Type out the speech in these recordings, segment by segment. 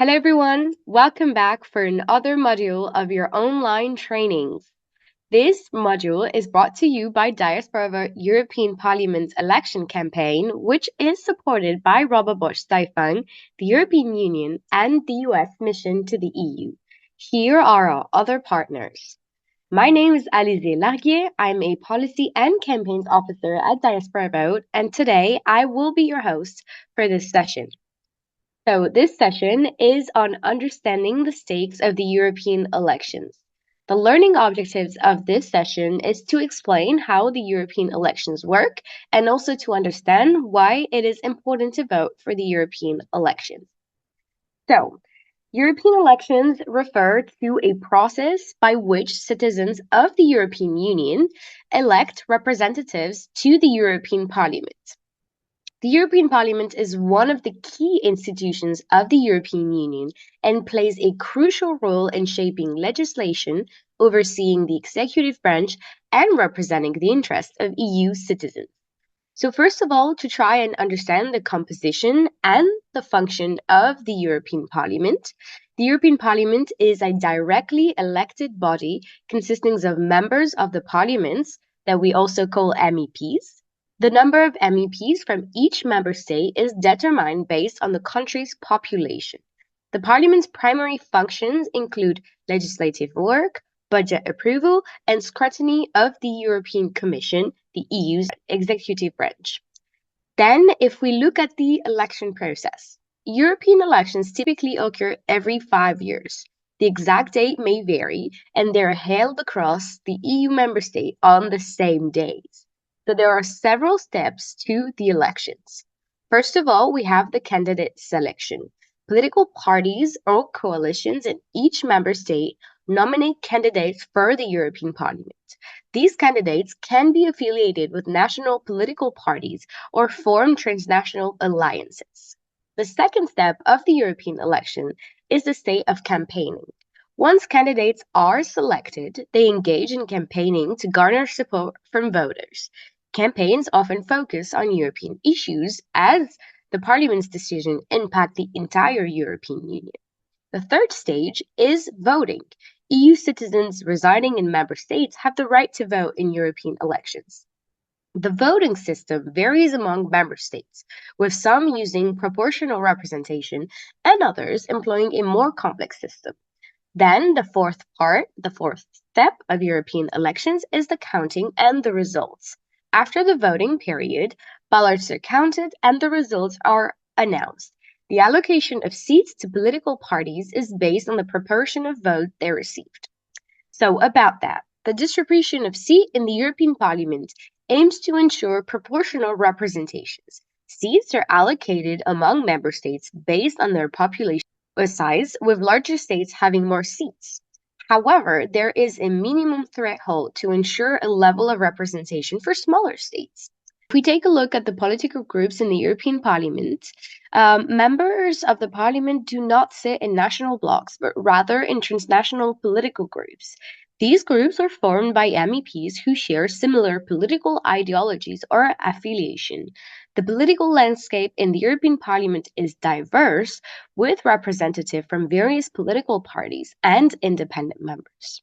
Hello, everyone. Welcome back for another module of your online trainings. This module is brought to you by Diaspora European Parliament's election campaign, which is supported by Robert Bosch Stiftung, the European Union, and the US mission to the EU. Here are our other partners. My name is Alizé Larguier. I'm a policy and campaigns officer at Diaspora Vote, and today I will be your host for this session. So, this session is on understanding the stakes of the European elections. The learning objectives of this session is to explain how the European elections work and also to understand why it is important to vote for the European elections. So, European elections refer to a process by which citizens of the European Union elect representatives to the European Parliament. The European Parliament is one of the key institutions of the European Union and plays a crucial role in shaping legislation, overseeing the executive branch, and representing the interests of EU citizens. So, first of all, to try and understand the composition and the function of the European Parliament, the European Parliament is a directly elected body consisting of members of the parliaments that we also call MEPs. The number of MEPs from each member state is determined based on the country's population. The Parliament's primary functions include legislative work, budget approval, and scrutiny of the European Commission, the EU's executive branch. Then, if we look at the election process, European elections typically occur every 5 years. The exact date may vary, and they're held across the EU member state on the same days. So there are several steps to the elections. First of all, we have the candidate selection. Political parties or coalitions in each member state nominate candidates for the European Parliament. These candidates can be affiliated with national political parties or form transnational alliances. The second step of the European election is the state of campaigning. Once candidates are selected, they engage in campaigning to garner support from voters. Campaigns often focus on European issues as the Parliament's decision impact the entire European Union. The third stage is voting. EU citizens residing in member states have the right to vote in European elections. The voting system varies among member states, with some using proportional representation and others employing a more complex system. Then the fourth step of European elections is the counting and the results. After the voting period, ballots are counted and the results are announced. The allocation of seats to political parties is based on the proportion of votes they received. So, about that, the distribution of seats in the European Parliament aims to ensure proportional representations. Seats are allocated among member states based on their population size, with larger states having more seats. However, there is a minimum threshold to ensure a level of representation for smaller states. If we take a look at the political groups in the European Parliament, members of the Parliament do not sit in national blocs, but rather in transnational political groups. These groups are formed by MEPs who share similar political ideologies or affiliation. The political landscape in the European Parliament is diverse, with representatives from various political parties and independent members.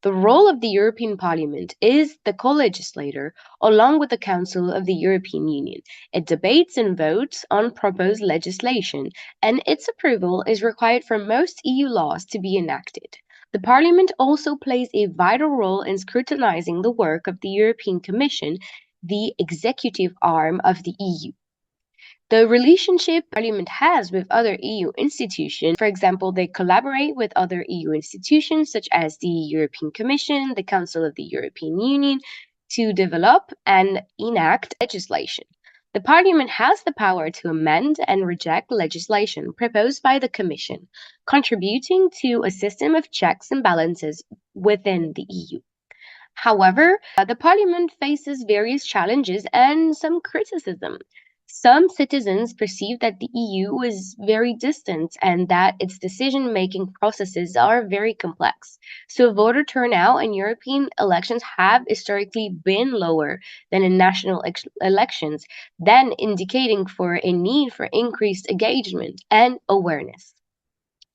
The role of the European Parliament is the co-legislator, along with the Council of the European Union. It debates and votes on proposed legislation, and its approval is required for most EU laws to be enacted. The Parliament also plays a vital role in scrutinizing the work of the European Commission, the executive arm of the EU. The relationship Parliament has with other EU institutions, for example, they collaborate with other EU institutions such as the European Commission, the Council of the European Union, to develop and enact legislation. The Parliament has the power to amend and reject legislation proposed by the Commission, contributing to a system of checks and balances within the EU. However, the Parliament faces various challenges and some criticism. Some citizens perceive that the EU is very distant and that its decision making processes are very complex. So, voter turnout in European elections have historically been lower than in national elections, then indicating for a need for increased engagement and awareness.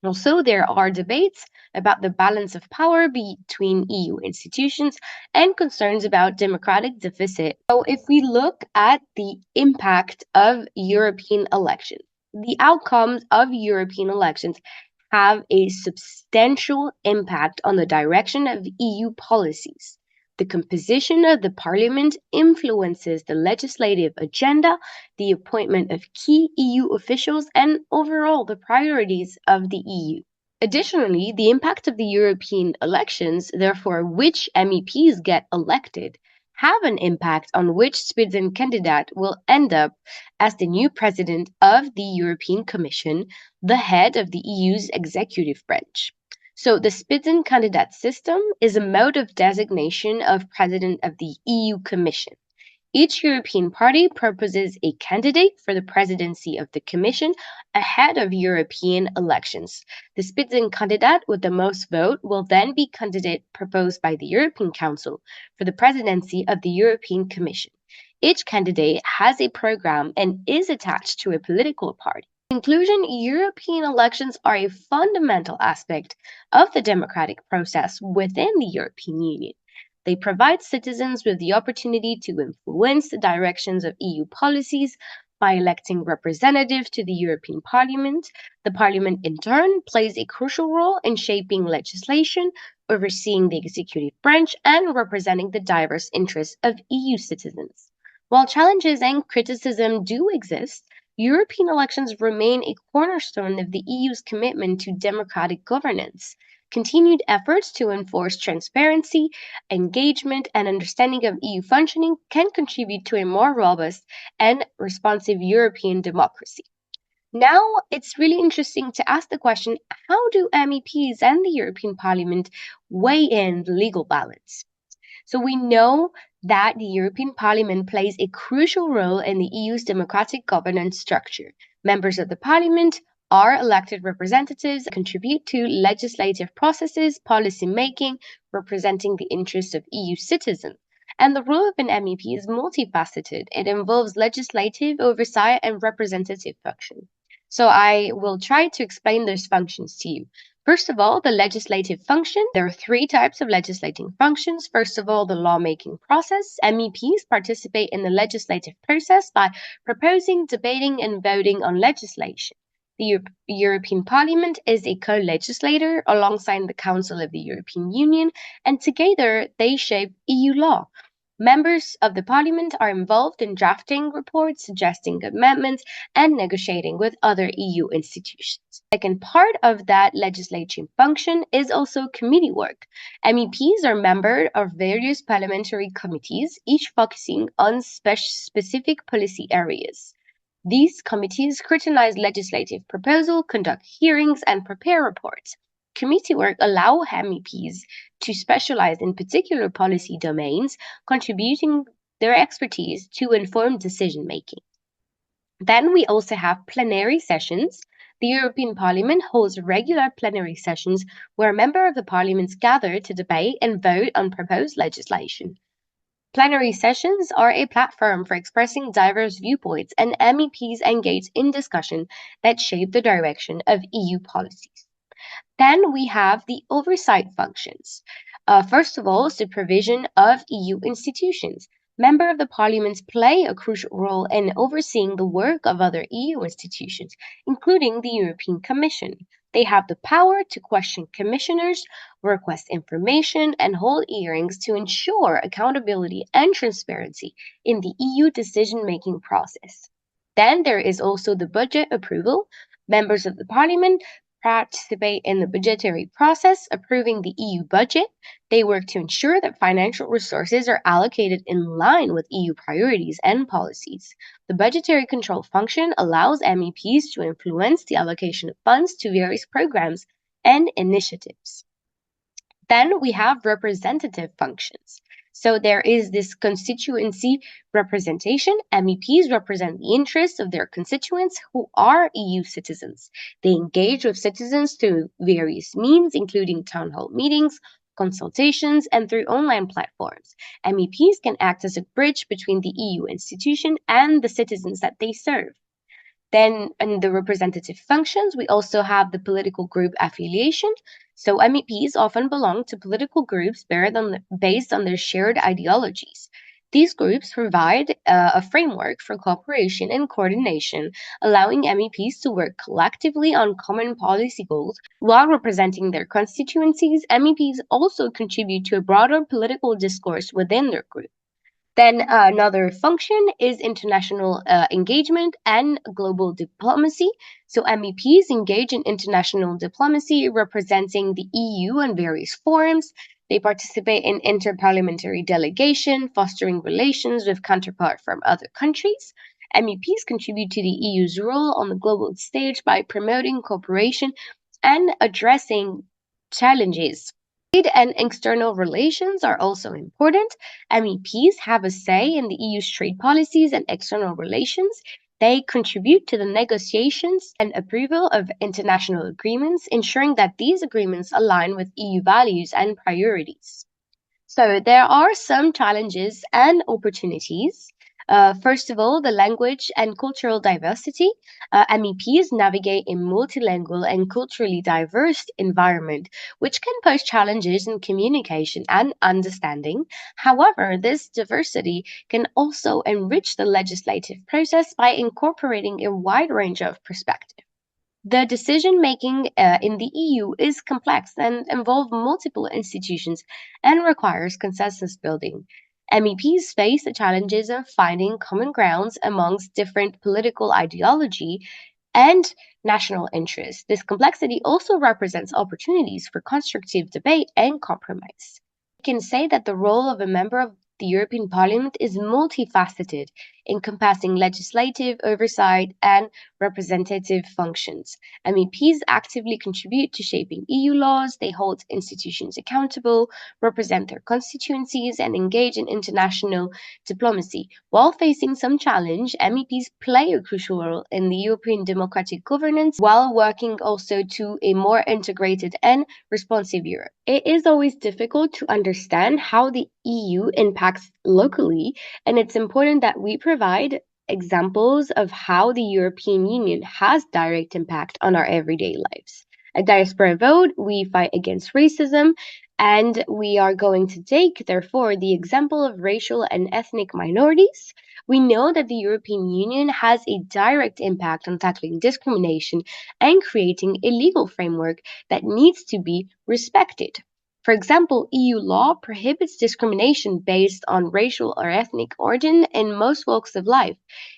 Also, there are debates about the balance of power between EU institutions and concerns about democratic deficit. So, if we look at the impact of European elections, the outcomes of European elections have a substantial impact on the direction of EU policies. The composition of the parliament influences the legislative agenda, the appointment of key EU officials, and overall the priorities of the EU. Additionally, the impact of the European elections, therefore which MEPs get elected, have an impact on which Spitzenkandidat will end up as the new president of the European Commission, the head of the EU's executive branch. So the Spitzenkandidat system is a mode of designation of president of the EU Commission. Each European party proposes a candidate for the presidency of the Commission ahead of European elections. The Spitzenkandidat with the most vote will then be candidate proposed by the European Council for the presidency of the European Commission. Each candidate has a program and is attached to a political party. In conclusion, European elections are a fundamental aspect of the democratic process within the European Union. They provide citizens with the opportunity to influence the directions of EU policies by electing representatives to the European Parliament. The Parliament, in turn, plays a crucial role in shaping legislation, overseeing the executive branch, and representing the diverse interests of EU citizens. While challenges and criticism do exist, European elections remain a cornerstone of the EU's commitment to democratic governance. Continued efforts to enforce transparency, engagement, and understanding of EU functioning can contribute to a more robust and responsive European democracy. Now, it's really interesting to ask the question, how do MEPs and the European Parliament weigh in the legal balance? So we know that the European Parliament plays a crucial role in the EU's democratic governance structure. Members of the Parliament are elected representatives that contribute to legislative processes, policy making, representing the interests of EU citizens. And the role of an MEP is multifaceted. It involves legislative oversight and representative function. So I will try to explain those functions to you. First of all, the legislative function. There are three types of legislating functions. First of all, the lawmaking process. MEPs participate in the legislative process by proposing, debating, and voting on legislation. The European Parliament is a co-legislator alongside the Council of the European Union, and together they shape EU law. Members of the Parliament are involved in drafting reports, suggesting amendments, and negotiating with other EU institutions. The second part of that legislative function is also committee work. MEPs are members of various parliamentary committees, each focusing on specific policy areas. These committees scrutinize legislative proposals, conduct hearings, and prepare reports. Committee work allows MEPs to specialize in particular policy domains, contributing their expertise to informed decision making. Then we also have plenary sessions. The European Parliament holds regular plenary sessions where members of the parliaments gather to debate and vote on proposed legislation. Plenary sessions are a platform for expressing diverse viewpoints, and MEPs engage in discussion that shape the direction of EU policies. Then we have the oversight functions. First of all, supervision of EU institutions. Members of the parliaments play a crucial role in overseeing the work of other EU institutions, including the European Commission. They have the power to question commissioners, request information, and hold hearings to ensure accountability and transparency in the EU decision-making process. Then there is also the budget approval. Members of the parliament participate in the budgetary process, approving the EU budget. They work to ensure that financial resources are allocated in line with EU priorities and policies. The budgetary control function allows MEPs to influence the allocation of funds to various programs and initiatives. Then we have representative functions. So there is this constituency representation. MEPs represent the interests of their constituents who are EU citizens. They engage with citizens through various means, including town hall meetings, consultations, and through online platforms. MEPs can act as a bridge between the EU institution and the citizens that they serve. Then, in the representative functions, we also have the political group affiliation. So, MEPs often belong to political groups based on their shared ideologies. These groups provide a framework for cooperation and coordination, allowing MEPs to work collectively on common policy goals while representing their constituencies. MEPs also contribute to a broader political discourse within their group. Then another function is international engagement and global diplomacy. So MEPs engage in international diplomacy representing the EU in various forums. They participate in interparliamentary delegation, fostering relations with counterparts from other countries. MEPs contribute to the EU's role on the global stage by promoting cooperation and addressing challenges. Trade and external relations are also important. MEPs have a say in the EU's trade policies and external relations. They contribute to the negotiations and approval of international agreements, ensuring that these agreements align with EU values and priorities. So there are some challenges and opportunities. First of all, the language and cultural diversity. MEPs navigate a multilingual and culturally diverse environment, which can pose challenges in communication and understanding. However, this diversity can also enrich the legislative process by incorporating a wide range of perspectives. The decision making in the EU is complex and involves multiple institutions and requires consensus building. MEPs face the challenges of finding common grounds amongst different political ideology and national interests. This complexity also represents opportunities for constructive debate and compromise. We can say that the role of a member of the European Parliament is multifaceted, encompassing legislative oversight and representative functions. MEPs actively contribute to shaping EU laws, they hold institutions accountable, represent their constituencies, and engage in international diplomacy. While facing some challenge, MEPs play a crucial role in the European democratic governance while working also to a more integrated and responsive Europe. It is always difficult to understand how the EU impacts locally, and it's important that we provide examples of how the European Union has direct impact on our everyday lives. At Diaspora Vote, we fight against racism, and we are going to take, therefore, the example of racial and ethnic minorities. We know that the European Union has a direct impact on tackling discrimination and creating a legal framework that needs to be respected. For example, EU law prohibits discrimination based on racial or ethnic origin in most walks of life.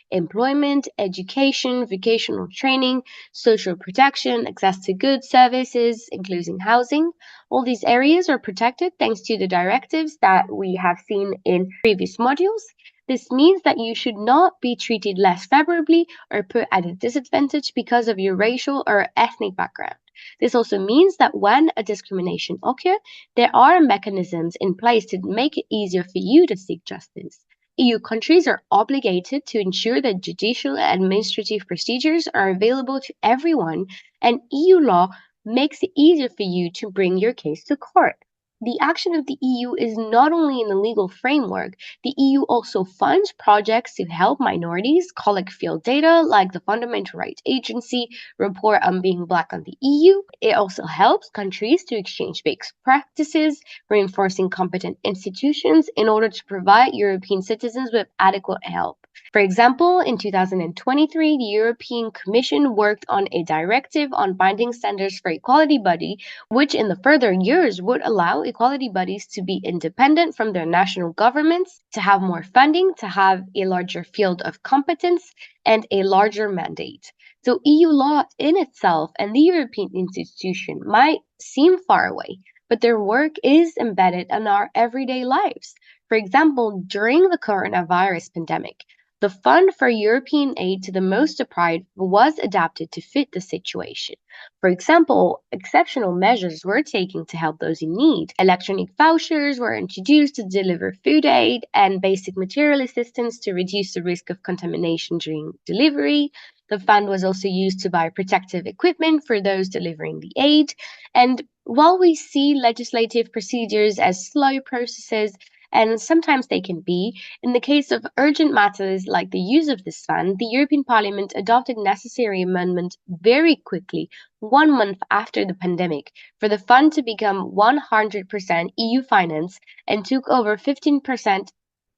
Employment, education, vocational training, social protection, access to goods, services, including housing. All these areas are protected thanks to the directives that we have seen in previous modules. This means that you should not be treated less favorably or put at a disadvantage because of your racial or ethnic background. This also means that when a discrimination occurs, there are mechanisms in place to make it easier for you to seek justice. EU countries are obligated to ensure that judicial and administrative procedures are available to everyone, and EU law makes it easier for you to bring your case to court. The action of the EU is not only in the legal framework, the EU also funds projects to help minorities collect field data like the Fundamental Rights Agency report on being black on the EU. It also helps countries to exchange best practices, reinforcing competent institutions in order to provide European citizens with adequate help. For example, in 2023, the European Commission worked on a directive on binding standards for equality body, which in the further years would allow equality bodies to be independent from their national governments, to have more funding, to have a larger field of competence, and a larger mandate. So EU law in itself and the European institution might seem far away, but their work is embedded in our everyday lives. For example, during the coronavirus pandemic, the Fund for European Aid to the Most Deprived was adapted to fit the situation. For example, exceptional measures were taken to help those in need. Electronic vouchers were introduced to deliver food aid and basic material assistance to reduce the risk of contamination during delivery. The fund was also used to buy protective equipment for those delivering the aid. And while we see legislative procedures as slow processes, and sometimes they can be. In the case of urgent matters like the use of this fund, the European Parliament adopted necessary amendments very quickly, 1 month after the pandemic, for the fund to become 100% EU finance and took over 15%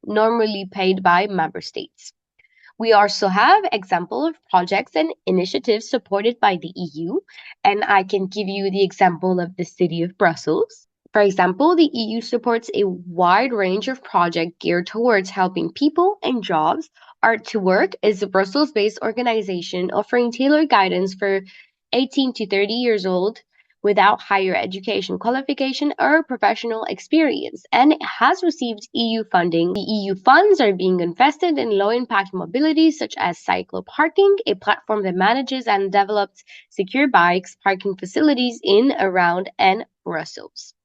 normally paid by member states. We also have example of projects and initiatives supported by the EU, and I can give you the example of the city of Brussels. For example, the EU supports a wide range of projects geared towards helping people and jobs. Art to Work is a Brussels-based organization offering tailored guidance for 18 to 30 years old without higher education qualification or professional experience, and it has received EU funding. The EU funds are being invested in low-impact mobility, such as cycle parking, a platform that manages and develops secure bikes parking facilities in, around, and Brussels.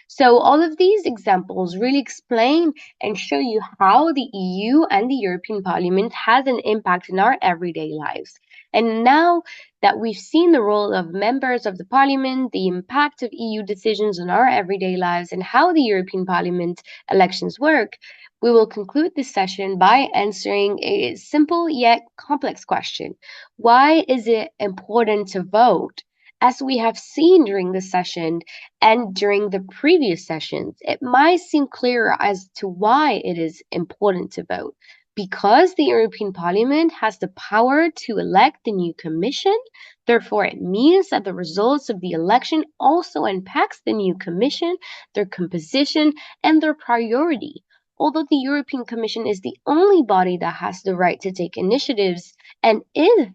So all of these examples really explain and show you how the EU and the European Parliament has an impact in our everyday lives. And now that we've seen the role of members of the Parliament, the impact of EU decisions on our everyday lives, and how the European Parliament elections work, we will conclude this session by answering a simple yet complex question. Why is it important to vote? As we have seen during this session, and during the previous sessions, it might seem clearer as to why it is important to vote. Because the European Parliament has the power to elect the new Commission, therefore it means that the results of the election also impacts the new Commission, their composition, and their priority. Although the European Commission is the only body that has the right to take initiatives and is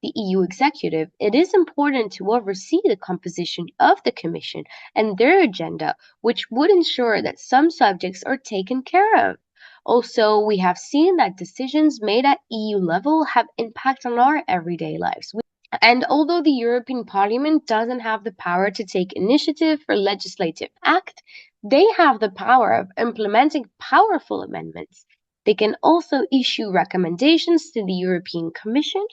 the EU executive, it is important to oversee the composition of the Commission and their agenda, which would ensure that some subjects are taken care of. Also, we have seen that decisions made at EU level have impact on our everyday lives. And although the European Parliament doesn't have the power to take initiative for legislative act, they have the power of implementing powerful amendments. They can also issue recommendations to the European Commission.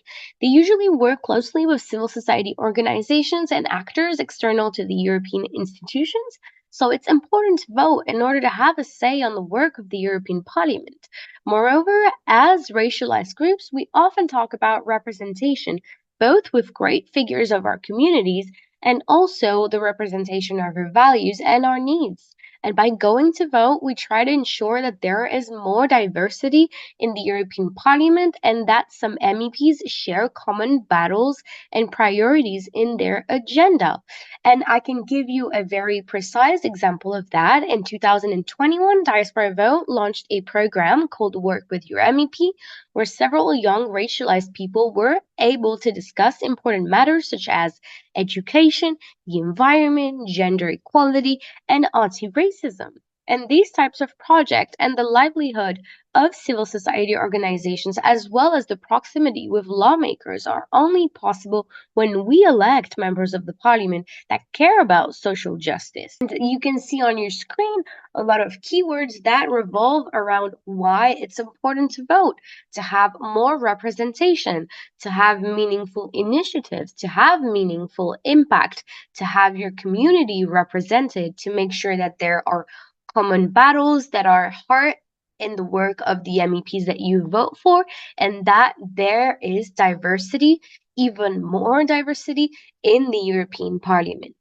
They usually work closely with civil society organizations and actors external to the European institutions. So it's important to vote in order to have a say on the work of the European Parliament. Moreover, as racialized groups, we often talk about representation, both with great figures of our communities and also the representation of our values and our needs. And by going to vote, we try to ensure that there is more diversity in the European Parliament and that some MEPs share common battles and priorities in their agenda. And I can give you a very precise example of that. In 2021, Diaspora Vote launched a program called Work with Your MEP, where several young racialized people were able to discuss important matters such as education, the environment, gender equality, and anti-racism. And these types of projects and the livelihood of civil society organizations, as well as the proximity with lawmakers, are only possible when we elect members of the parliament that care about social justice. And you can see on your screen a lot of keywords that revolve around why it's important to vote, to have more representation, to have meaningful initiatives, to have meaningful impact, to have your community represented, to make sure that there are common battles that are hard in the work of the MEPs that you vote for, and that there is diversity, even more diversity, in the European Parliament.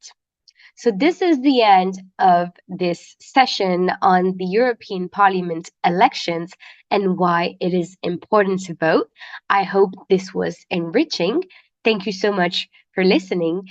So this is the end of this session on the European Parliament elections and why it is important to vote. I hope this was enriching. Thank you so much for listening,